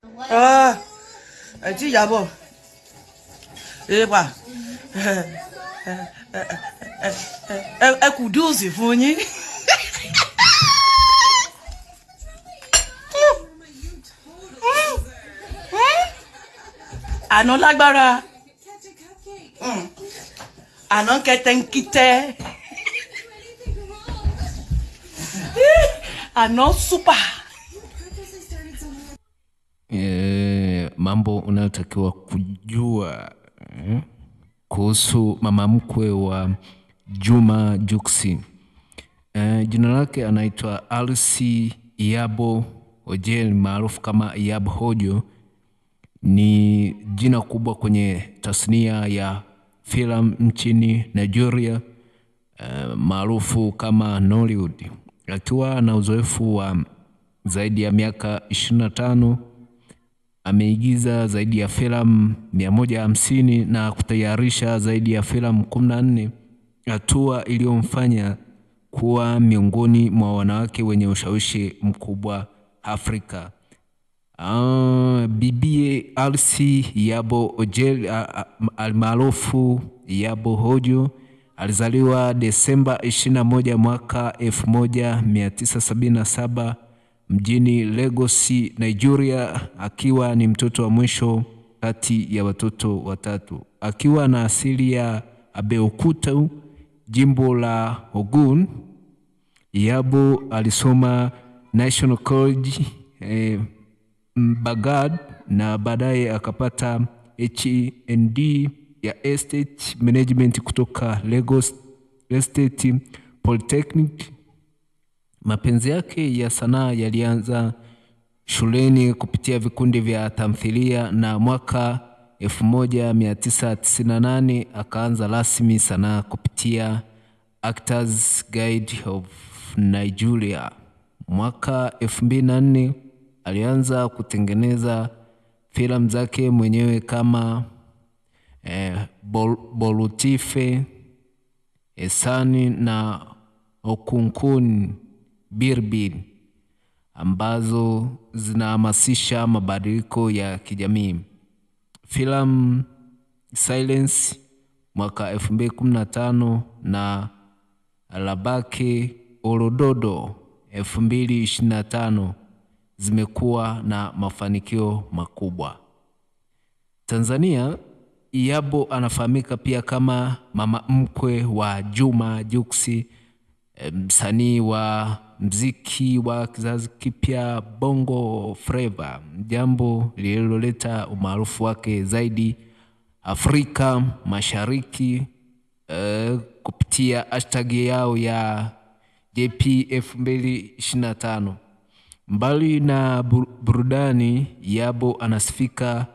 Ah, tí Ìyábọ̀ èèpà ẹ kù dúùsì fún yín. Àná lágbára, àná kẹtẹnkítẹ, àná super. Mambo unayotakiwa kujua kuhusu mama mkwe wa Juma Jux. Jina lake anaitwa Alice Iyabo Ojel maarufu kama Iyabo Ojo. Ni jina kubwa kwenye tasnia ya filamu nchini Nigeria, maarufu kama Nollywood. Akiwa na uzoefu wa zaidi ya miaka 25, ameigiza zaidi ya filamu 150 na kutayarisha zaidi ya filamu 14, hatua iliyomfanya kuwa miongoni mwa wanawake wenye ushawishi mkubwa Afrika. Bibi Alice Iyabo Ojel almaarufu Iyabo Ojo alizaliwa Desemba 21 mwaka 1977 mjini Lagos, Nigeria, akiwa ni mtoto wa mwisho kati ya watoto watatu. Akiwa na asili ya Abeokuta, jimbo la Ogun, Iyabo alisoma National College Baghdad na baadaye akapata HND ya Estate Management kutoka Lagos State Polytechnic. Mapenzi yake ya sanaa yalianza shuleni kupitia vikundi vya tamthilia, na mwaka 1998 akaanza rasmi sanaa kupitia Actors Guild of Nigeria. Mwaka 2004 alianza kutengeneza filamu zake mwenyewe kama Bolutife, Esani na Okunkun Birbir, ambazo zinahamasisha mabadiliko ya kijamii. Filamu Silence mwaka 2015 na Alabake Olododo 2025 zimekuwa na mafanikio makubwa. Tanzania, Iyabo anafahamika pia kama mama mkwe wa Juma Jux, msanii wa mziki wa kizazi kipya Bongo Flava, jambo lililoleta umaarufu wake zaidi Afrika Mashariki kupitia hashtag yao ya JP2025. Mbali na burudani, Iyabo anasifika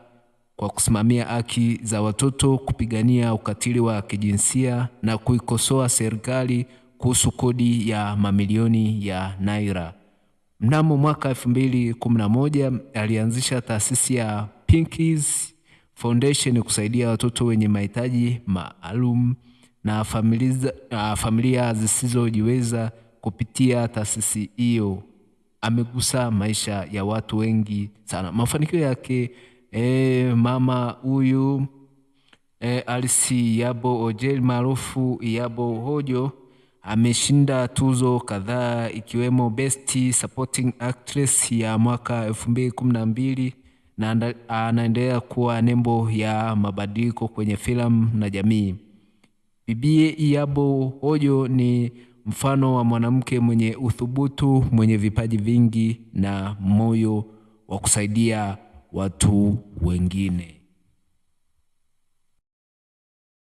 kwa kusimamia haki za watoto, kupigania ukatili wa kijinsia na kuikosoa serikali kuhusu kodi ya mamilioni ya naira. Mnamo mwaka 2011 alianzisha taasisi ya Pinkies Foundation kusaidia watoto wenye mahitaji maalum na familia zisizojiweza. Kupitia taasisi hiyo amegusa maisha ya watu wengi sana. Mafanikio yake, mama huyu Alice Iyabo Ojel maarufu Iyabo Ojo ameshinda tuzo kadhaa, ikiwemo Best Supporting Actress ya mwaka 2012, na anaendelea kuwa nembo ya mabadiliko kwenye filamu na jamii. Bibi Iyabo Ojo ni mfano wa mwanamke mwenye uthubutu, mwenye vipaji vingi na moyo wa kusaidia watu wengine.